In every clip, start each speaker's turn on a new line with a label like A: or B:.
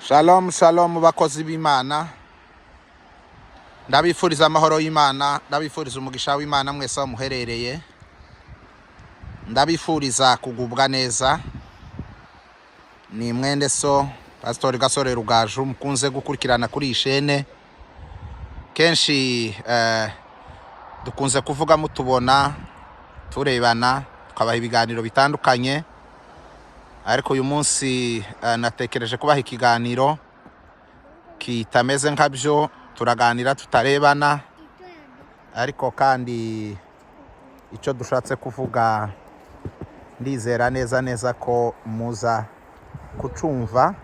A: Shalom shalom bakozi b'Imana, ndabifuriza amahoro y'Imana, ndabifuriza umugisha w'Imana mwese muherereye, ndabifuriza kugubwa neza. Ni mwende so Pastor Pr.Rugaju mukunze gukurikirana kuri iyi shene. Kenshi dukunze kuvuga mutubona turebana, twabaha ibiganiro bitandukanye, ariko uyu munsi natekereje kubaha ikiganiro kitameze nkabyo. Turaganira tutarebana, ariko kandi icyo dushatse kuvuga ndizera neza ko muza kucumva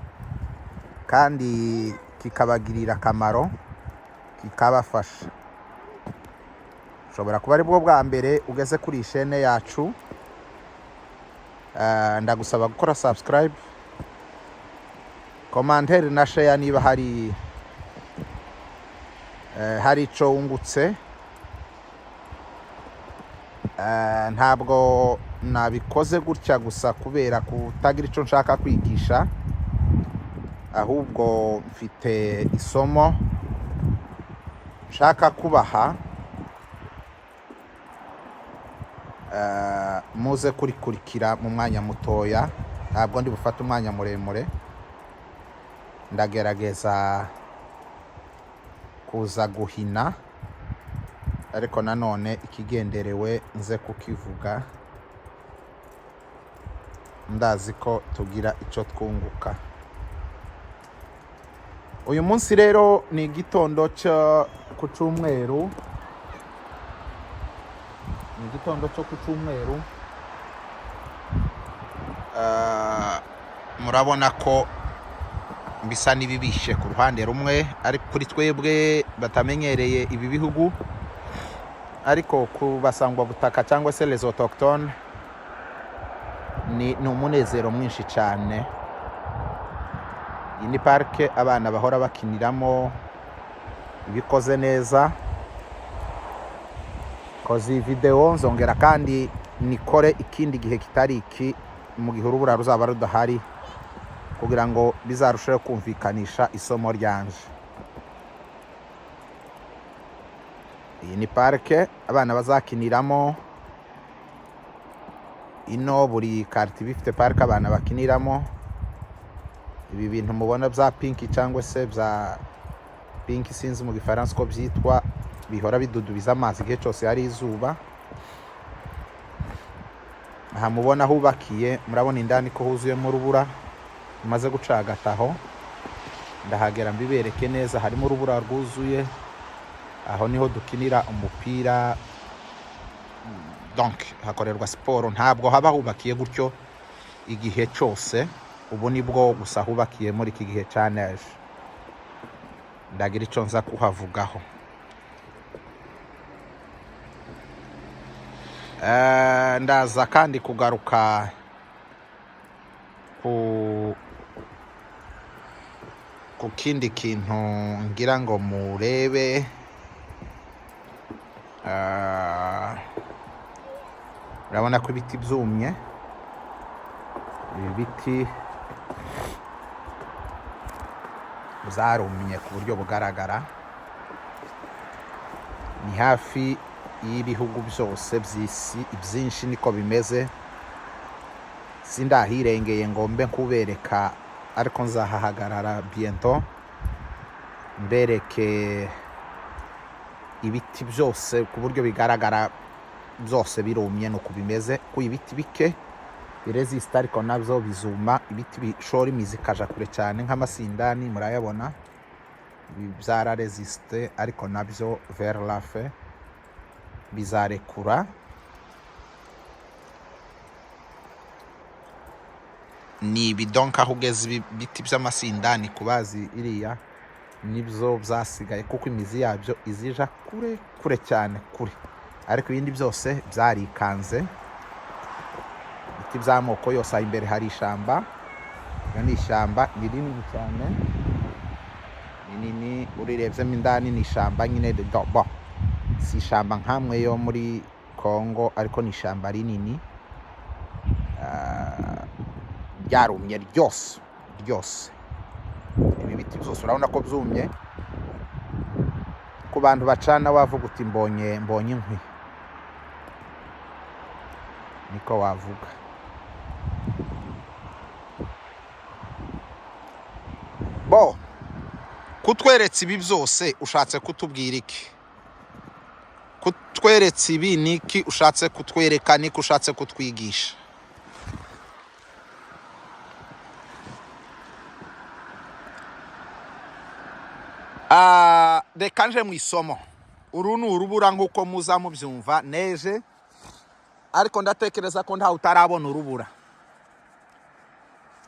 A: kandi kikabagirira akamaro, kikabafasha. Ushobora kuba ari bwo bwa mbere ugeze kuri ishene yacu, ndagusaba gukora subscribe, commentaire na share niba hari icyo wungutse. Ntabwo nabikoze gutya gusa kubera kutagira icyo nshaka kwigisha, ahubwo mfite isomo nshaka kubaha. Muze kurikurikira mu mwanya mutoya, ntabwo ndi bufate umwanya muremure. Ndagerageza kuza guhina, ariko nanone ikigenderewe nze kukivuga. Ndazi ko tugira icyo twunguka. Uyu munsi rero ni igitondo cyo ku cyumweru, murabona ko bisa n'ibibishe ku ruhande rumwe, ariko kuri twebwe batamenyereye ibi bihugu, ariko ku basangwa butaka cyangwa se les autochtones ni umunezero mwinshi cyane. Iyi ni parike abana bahora bakiniramo, ibikoze neza. Koze video nzongera kandi nikore ikindi gihe kitari iki, mu gihe urubura ruzaba rudahari, kugira ngo bizarusheho kumvikanisha isomo ryanje. Iyi ni parike abana bazakiniramo. Ino buri quartier bifite parike abana bakiniramo. Ibi bintu mubona bya pink cyangwa se bya pink, sinzi mu gifaransa ko byitwa, bihora bidudubiza amazi igihe cyose hari izuba. Aha mubona hubakiye, murabona indani ko huzuyemo urubura umaze gucagataho. Ndahagera mbibereke neza, harimo urubura rwuzuye. Aho niho dukinira umupira, donc hakorerwa siporo. Ntabwo haba hubakiye gutyo igihe cyose, ubu nibwo gusa hubakiye muri iki gihe cya neige. Ndagira icyo nza kuhavugaho. Ndaza kandi kugaruka ku kindi kintu ngira ngo murebe. Urabona ko ibiti byumye. Ibi biti byarumye ku buryo bugaragara. Ni hafi y'ibihugu byose by'isi, ibyinshi niko bimeze. Sindahirengeye ngo mbe kubereka, ariko nzahahagarara bientôt mbereke ibiti byose ku buryo bigaragara byose birumye nuko bimeze. Ku ibiti bike biresista, ariko nabyo bizuma. Ibiti bishora imizi ikaja kure cyane nk'amasindani, murayabona byararesiste, ariko nabyo vers la fin bizarekura. Ni bidonka aho ugeze ibiti by'amasindani kubazi iriya nibyo byasigaye, kuko imizi yabyo izija kure cyane kure, ariko ibindi byose byarikanze. Ibiti by'amoko yose. Imbere hari ishyamba, ni ishyamba rinini cyane, rinini. Urirebyemo indani ni ishyamba nyine, si ishyamba nkamwe yo muri Kongo, ariko ni ishyamba rinini. ryarumye ryose ibi biti byose urabona ko byumye. Ku bantu bacana wavuga uti mbonye inkwi, niko wavuga. Bo kutweretse ibi byose ushatse kutubwira iki? Kutweretse ibi niki ushatse kutwereka, niki ushatse kutwigisha? Reka nje mu isomo. Uru ni urubura nk'uko muza mubyumva neje, ariko ndatekereza ko ntawe utarabona urubura.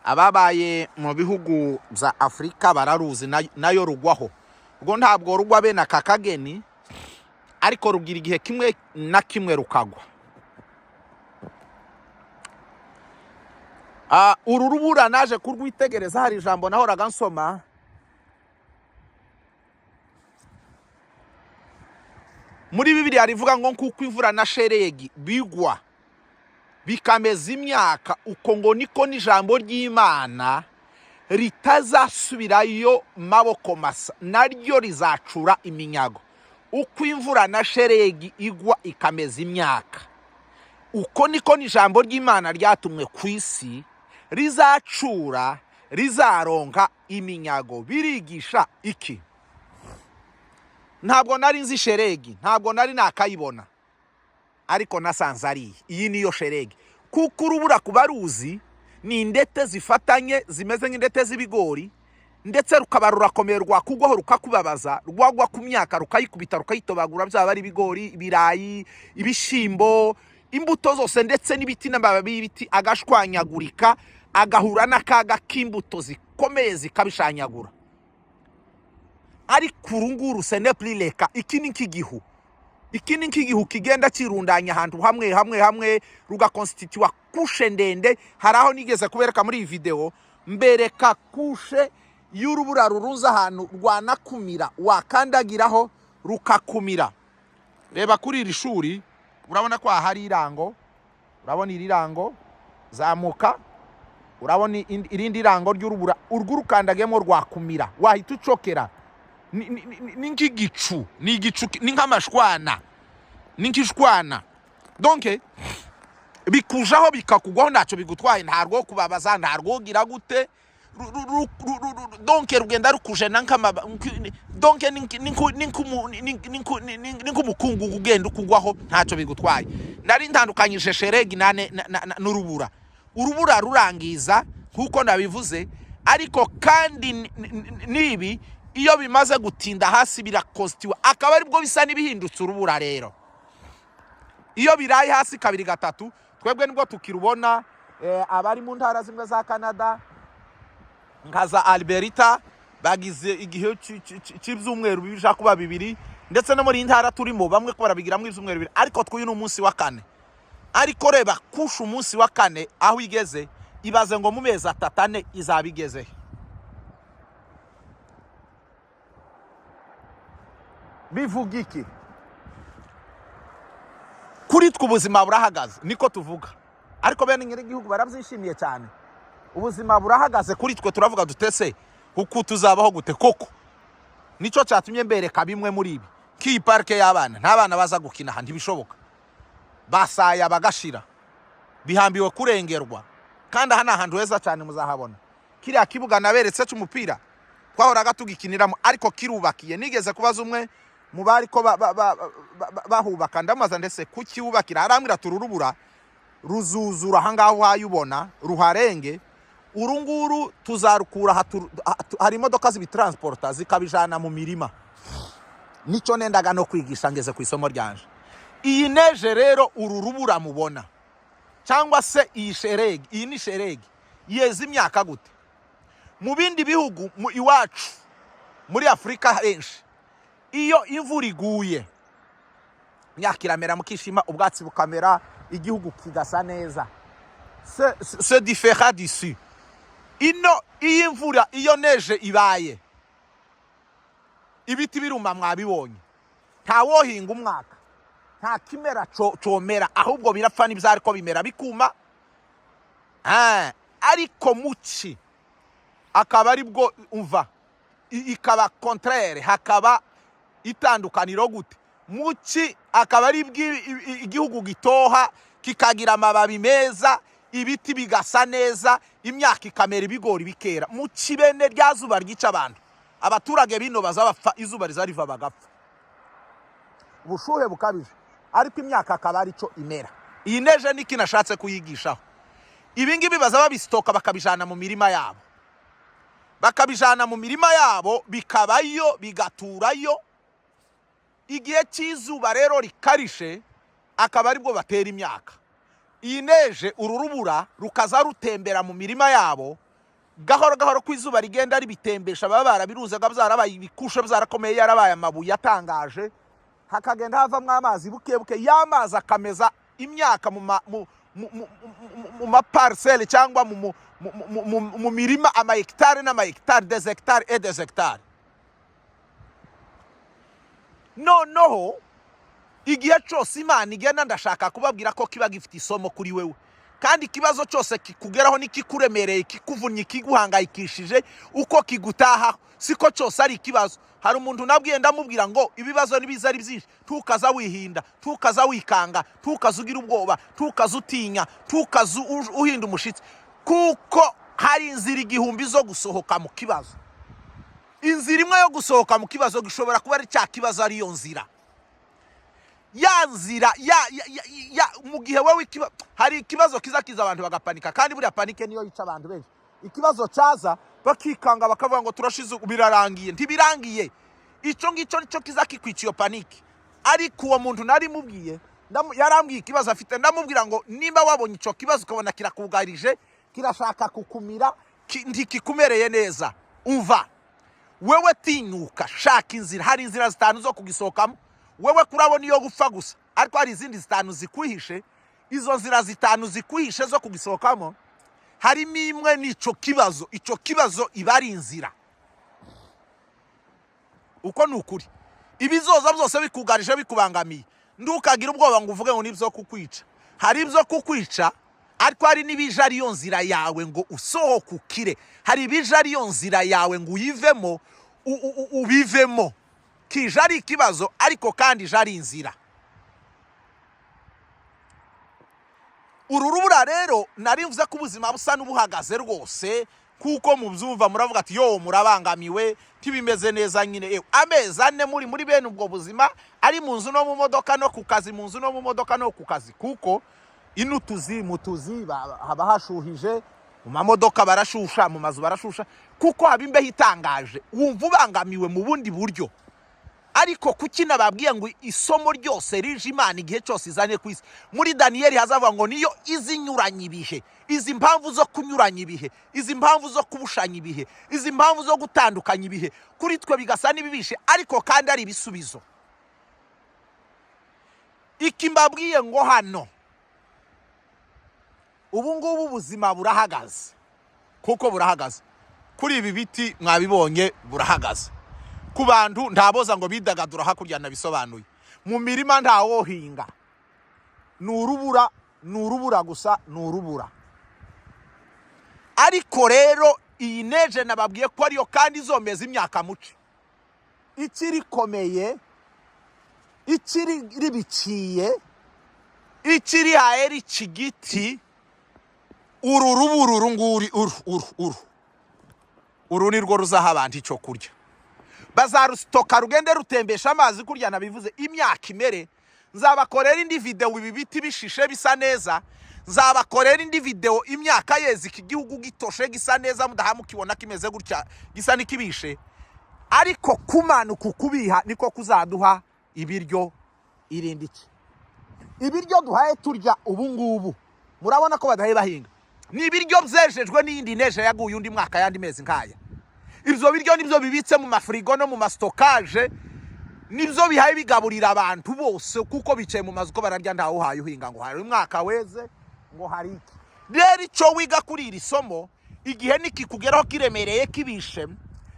A: Ababaye mu bihugu bya Afurika bararuzi nayo rugwaho. Ubwo ntabwo rugwa bene aka kageni, ariko rugira igihe kimwe na kimwe rukagwa. Uru rubura naje kurwitegereza, hari ijambo nahoraga nsoma muri Bibiliya rivuga ngo kuko imvura na sheregi bigwa bikameza imyaka, uko ngo niko n'ijambo ry'Imana ritazasubirayo maboko masa, naryo rizacura iminyago. Uko imvura na sheregi igwa ikameza imyaka, uko niko n'ijambo ry'Imana ryatumwe ku isi rizacura, rizaronka iminyago. Birigisha iki? Ntabwo nari nzi sheregi, ntabwo nari nakayibona, ariko nasanze ari iyi niyo sheregi. Kuko urubura kuba ruzi ni indete zifatanye zimeze nk'indete z'ibigori, ndetse rukaba rurakomeye, rwakugwaho rukakubabaza, rwagwa ku myaka rukayikubita rukayitobagura, byaba ari ibigori, ibirayi, ibishimbo, imbuto zose, ndetse n'ibiti n'amababi y'ibiti agashwanyagurika, agahura n'akaga k'imbuto zikomeye zikabishanyagura. Ariko urunguru seneprileka, iki ni nk'igihu. Iki ni nk'igihu kigenda kirundanya ahantu hamwe rugakonstituwa kushe ndende. Hari aho nigeze kubereka muri iyi video, mbereka kushe y'urubura rurunze ahantu rwanakumira, wakandagiraho rukakumira. Reba kuri iri shuri, urabona ko hari irango, urabona iri rango, zamuka, urabona irindi rango ry'urubura, urwurukandagemo rwakumira, wahita ucokera. Ni nk'igicu, ni igicu, ni nk'amashwana, ni nk'ishwana. Donc bikujaho bikakugwaho, ntacyo bigutwaye, ntarwo kubabaza, ntarwo gira gute. Donc rugenda rukujena donc nk'umukungu ugenda ukugwaho, ntacyo bigutwaye. Nari ntandukanyije sheregi n'urubura. Urubura rurangiza nkuko nabivuze, ariko kandi nibi iyo bimaze gutinda hasi birakonstiwa, akaba aribwo bisa n'ibihindutse urubura. Rero iyo birayi hasi kabiri gatatu, twebwe nibwo tukirubona. Abari mu ntara zimwe za Canada nka za Alberta bagize igihe cy'ibyumweru bibisha kuba bibiri, ndetse no muri ntara turimo bamwe ko barabigiramo ibyumweru bibiri, ariko twuyu n'umunsi wa kane. Ariko reba kusha umunsi wa kane aho igeze, ibaze ngo mu mezi 3 izabigeze. Bivuga iki? Kuri twe ubuzima burahagaze, niko tuvuga, ariko bene nyir'igihugu barabyishimiye cyane. Ubuzima burahagaze kuri twe, turavuga dutese kuko tuzabaho gute koko. Nicyo cyatumye mbereka bimwe muri ibi. Ki parke y'abana, nta bana baza gukina aha, ntibishoboka. Basaya bagashira, bihambiwe kurengerwa, kandi aha ni ahantu heza cyane muzahabona. Kiriya kibuga naberetse cy'umupira twahoraga tugikiniramo, ariko kirubakiye. Nigeze kubaza umwe mu bari ko bahubaka, ndamaza ndetse kukiwubakira, arambwira tururubura ruzuzura ahangaho wayubona ruharenge. Urunguru tuzarukura, hari imodoka zibitransporta zikabijana mu mirima. Nicyo nendaga no kwigisha ngeze ku isomo ryanje. Iyi neje rero ururubura mubona, cyangwa se iyi sheregi, iyi ni sheregi, yeze imyaka gute? Mu bindi bihugu iwacu muri Afurika henshi, iyo imvura iguye imyaka iramera mukishima, ubwatsi bukamera, igihugu kigasa neza. C'est différent d'ici. Ino iyi mvura, iyo neje ibaye, ibiti biruma mwabibonye, nta wohinga umwaka, nta kimera comera, ahubwo birapfa n'ibyo ariko bimera bikuma. Ariko muci akaba ari bwo umva ikaba contraire, hakaba itandukaniro gute? Muki akaba ari igihugu gitoha kikagira amababi meza, ibiti bigasa neza, imyaka ikamera, ibigori bikera. Mu kibene rya zuba ryica abantu, abaturage bino bazabapfa, izuba rizariva bagapfa, ubushuhe bukabije, ariko imyaka akaba ari cyo imera. Iyi neje niki nashatse kuyigishaho. Ibi ngibi bazaba bistoka bakabijana mu mirima yabo, bakabijana mu mirima yabo, bikabayo bigaturayo. Igihe cy'izuba rero rikarishe, akaba aribwo batera imyaka. Iyi neje, uru rubura rukaza rutembera mu mirima yabo, gahoro gahoro ko izuba rigenda ribitembesha, baba barabiruzaga byarabaye ibikusho, byarakomeye, yarabaye amabuye atangaje, hakagenda havamwo amazi buke buke, y'amazi akameza imyaka mu maparcelle cyangwa mu mirima, ama hectare n'ama hectare, des hectares et des hectares. Noneho igihe cyose Imana igenda, ndashaka kubabwira ko kiba gifite isomo kuri wewe, kandi ikibazo cyose kikugeraho nikikuremereye, kikuvunnye, kiguhangayikishije, uko kigutaha siko cyose ari ikibazo. Hari umuntu nabwiye ndamubwira ngo ibibazo nibiza ari byinshi, tukaza wihinda, tukaza wikanga, tukaza ugira ubwoba, tukaza utinya, tukaza uhinda umushitsi, kuko hari inzira igihumbi zo gusohoka mu kibazo. Inzira imwe yo gusohoka mu kibazo gishobora kuba ari cya kibazo, ariyo nzira. Ya nzira mu gihe wewe hari ikibazo kiza abantu bagapanika, kandi buriya panike niyo yica abantu benshi. Ikibazo cyaza bakikanga bakavuga ngo turashize, birarangiye. Ntibirangiye. Icyo ngicyo nicyo kiza kikwiciye panike. Ariko uwo muntu nari mubwiye, yarambwiye ikibazo afite, ndamubwira ngo nimba wabonye icyo kibazo ukabona kirakugarije, kirashaka kukumira, ntikikumereye neza, umva, wewe tinyuka, shaka inzira. Hari inzira zitanu zo kugisohokamo. Wewe kurabona iyo gupfa gusa, ariko hari izindi zitanu zikwihishe. Izo nzira zitanu zikwihishe zo kugisohokamo, harimo imwe n'icyo kibazo. Icyo kibazo iba ari inzira. Uko ni ukuri. Ibizoza byose bikugarije, bikubangamiye, ndukagira ubwoba ngo uvuge ngo nibyo kukwica. Hari ibyo kukwica, ariko hari n'ibije ariyo nzira yawe ngo usohoke ukire. Hari ibije ariyo nzira yawe ngo uyivemo, ubivemo. Kije ari ikibazo, ariko kandi ije ari inzira. Uru rubura rero nari mvuze ko ubuzima busa n'ubuhagaze rwose, kuko mubyumva muravuga ati yo murabangamiwe, ntibimeze neza nyine. Amezi 4 muri bene ubwo buzima, ari mu nzu no mu modoka no ku kazi, mu nzu no mu modoka no ku kazi, kuko inutuzi mutuzi haba hashuhije, mu mamodoka barashusha, mu mazu barashusha, kuko haba imbeho itangaje, wumva ubangamiwe mu bundi buryo. Ariko kuki nababwiye ngo isomo ryose rije Imana igihe cyose izanye ku isi. Muri Daniyeli hazavuga ngo niyo izinyuranye ibihe, izi mpamvu zo kunyuranya ibihe, izi mpamvu zo kubushanya ibihe, izi mpamvu zo gutandukanya ibihe, kuri twe bigasa n'ibibishe, ariko kandi ari ibisubizo. Iki mbabwiye ngo hano ubu ngubu ubuzima burahagaze, kuko burahagaze. Kuri ibi biti mwabibonye burahagaze. Ku bantu ntaboza ngo bidagadura hakurya nabisobanuye. Mu mirima ntawohinga, nurubura gusa, nurubura. Ariko rero iyi neje nababwiye ko ariyo kandi izomeza imyaka muce. Ikiri komeye, ikiri ribiciye, ikiri haeri kigiti, uru rubura nguri uru ni rwo ruzaha abantu icyo kurya. Bazarustoka rugende rutembesha amazi kurya nabivuze imyaka imere. Nzabakorera indi video ibi biti bishishe bisa neza, nzabakorera indi video imyaka yezi iki gihugu gitoshe gisa neza, mudahamukibona kimeze gutya gisa nikibishe. Ariko kumanuka kubiha niko kuzaduha ibiryo irindiki. Ibiryo duhaye turya ubu ngubu murabona ko badahe bahinga, ni ibiryo byejejwe n'indi neje yaguye undi mwaka yandi mezi nkaya. Ibyo biryo nibyo bibitse mu mafrigo no mu mastokaje, nibyo bihaye bigaburira abantu bose, kuko bicaye mu mazu ko bararya ntawe uhaye uhinga ngo hari umwaka weze ngo hari iki. Rero icyo wiga kuri iri somo, igihe nikikugeraho kiremereye kibishe,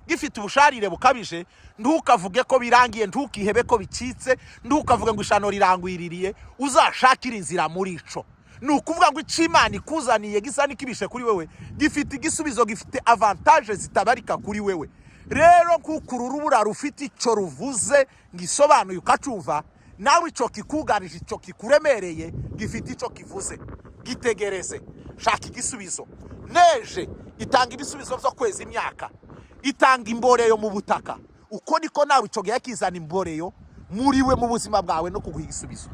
A: gifite ubusharire bukabije, ntukavuge ko birangiye, ntukihebe ko bicitse, ntukavuge ngo ishano rirangwiririye, uzashakira inzira muri ico. Nukuvuga ngo icimana ikuzaniye gisa nikibishe kuri wewe, gifite igisubizo, gifite avantage zitabarika kuri wewe. rero kuko uru rubura rufite icyo ruvuze ngisobanuye ukacumva, nawe icyo kikugarije, icyo kikuremereye gifite icyo kivuze. Gitegereze, shaka igisubizo. Neje itanga ibisubizo byo kweza imyaka, itanga imboreyo mu butaka. Uko niko nawe icyo gihe kizana imboreyo muri we mu buzima bwawe no kuguha igisubizo.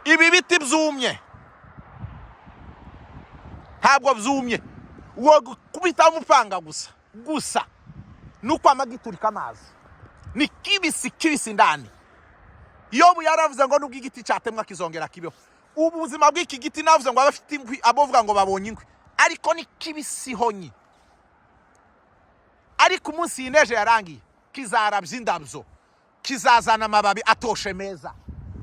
A: Ibi biti byumye ntabwo byumye, uwo kubita umupanga gusa nuko amagiturika amazi ni kibisi ndani. Yobu yaravuze ngo nubwo igiti cyatemwa kizongera kibeho. Ubuzima bw'iki giti navuze ngo abafite inkwi abovuga ngo babonye inkwi, ariko ni kibisi honyi. Ariko umunsi yineje yarangiye kizarabya indabyo, kizazana amababi atoshe meza,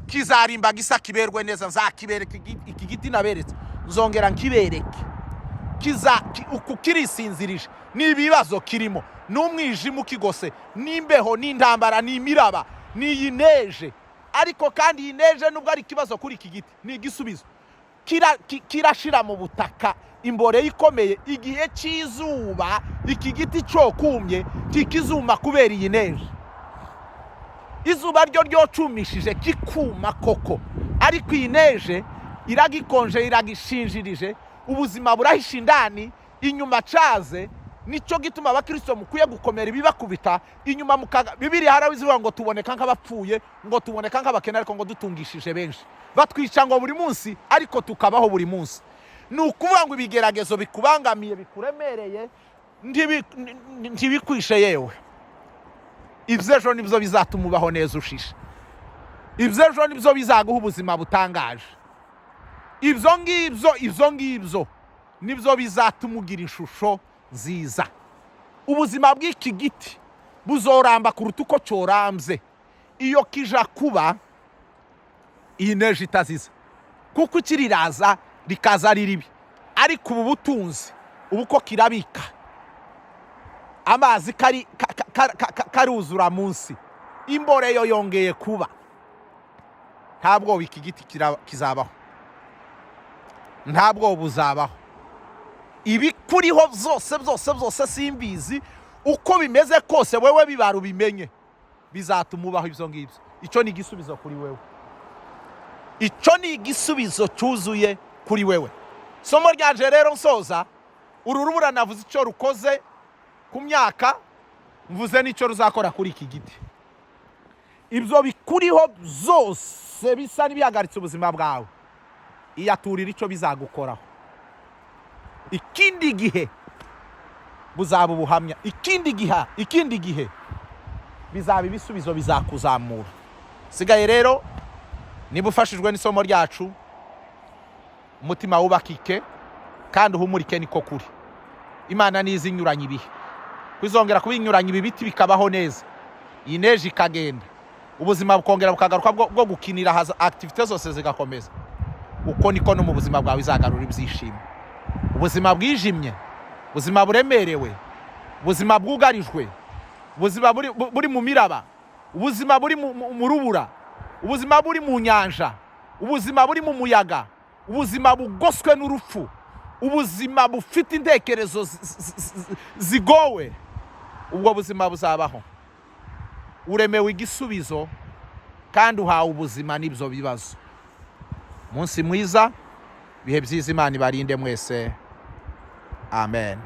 A: kizarimba gisa kiberwe neza. Nzakibereka iki giti naberetse, nzongera nkibereke. Uku kirisinzirije n'ibibazo kirimo, n'umwijima ukigose, n'imbeho, n'intambara, n'imiraba, n'iyineje. Ariko kandi yineje nubwo ari ikibazo kuri iki giti, ni igisubizo. Kirashira mu butaka imbore ikomeye. Igihe cy'izuba iki giti cyo kumye kikizuma kubera yineje. Izuba ryo ryocumishije kikuma koko, ariko yineje iragikonje, iragishinjirije. Ubuzima burahisha indani, inyuma caze. Nicyo gituma abakristo mukwiye gukomera ibibakubita inyuma mukaga. Bibiri harabizivuga ngo tuboneka nk'abapfuye, ngo tuboneka nk'abakene, ariko ngo dutungishije benshi. Batwica ngo buri munsi, ariko tukabaho buri munsi. Ni ukuvuga ngo ibigeragezo bikubangamiye, bikuremereye, ntibikwishe yewe. Ibyejo nibyo bizatuma ubaho neza ushishe. Ibyejo nibyo bizaguha ubuzima butangaje. Ibyo ngibyo nibyo bizatuma ugira ishusho nziza. Ubuzima bw'iki giti buzoramba kuruta uko cyorambye iyo kija kuba iyi neje itaziza, kuko kiriraza rikaza ari ribi. Ariko ubu butunzi, ubu ko kirabika amazi karuzura munsi, imboreyo yongeye kuba, ntabwo iki giti kizabaho, ntabwo buzabaho. Ibi kuriho byose simbizi, uko bimeze kose wewe bibaru bimenye, bizatuma ubaho ibyo ngibyo. Icyo ni igisubizo kuri wewe, icyo ni igisubizo cyuzuye kuri wewe. Somo ryanje rero nsoza, uru rubura navuze icyo rukoze ku myaka, mvuze n'icyo ruzakora kuri iki giti. Ibyo bikuriho byose bisa n'ibihagaritse ubuzima bwawe, iyaturira icyo bizagukoraho. Ikindi gihe buzaba ubuhamya, ikindi gihe bizaba ibisubizo, bizakuzamura. Sigaye rero niba ufashijwe n'isomo ryacu, umutima wubakike kandi uhumurike, niko kuri. Imana nizi inyuranye ibihe, kwizongera kubinyuranya ibi biti bikabaho neza, iyi neje ikagenda, ubuzima bukongera bukagaruka bwo gukinira, activite zose zigakomeza. Uko niko no mu buzima bwawe izagarura ibyishimo. Ubuzima bwijimye, ubuzima buremerewe, ubuzima bwugarijwe, ubuzima buri mu miraba, ubuzima buri mu rubura, ubuzima buri mu nyanja, ubuzima buri mu muyaga, ubuzima bugoswe n'urupfu, ubuzima bufite intekerezo zigowe, ubwo buzima buzabaho. Uremewe igisubizo kandi uhawe ubuzima n'ibyo bibazo. Munsi mwiza, bihe byiza, Imana ibarinde mwese. Amen.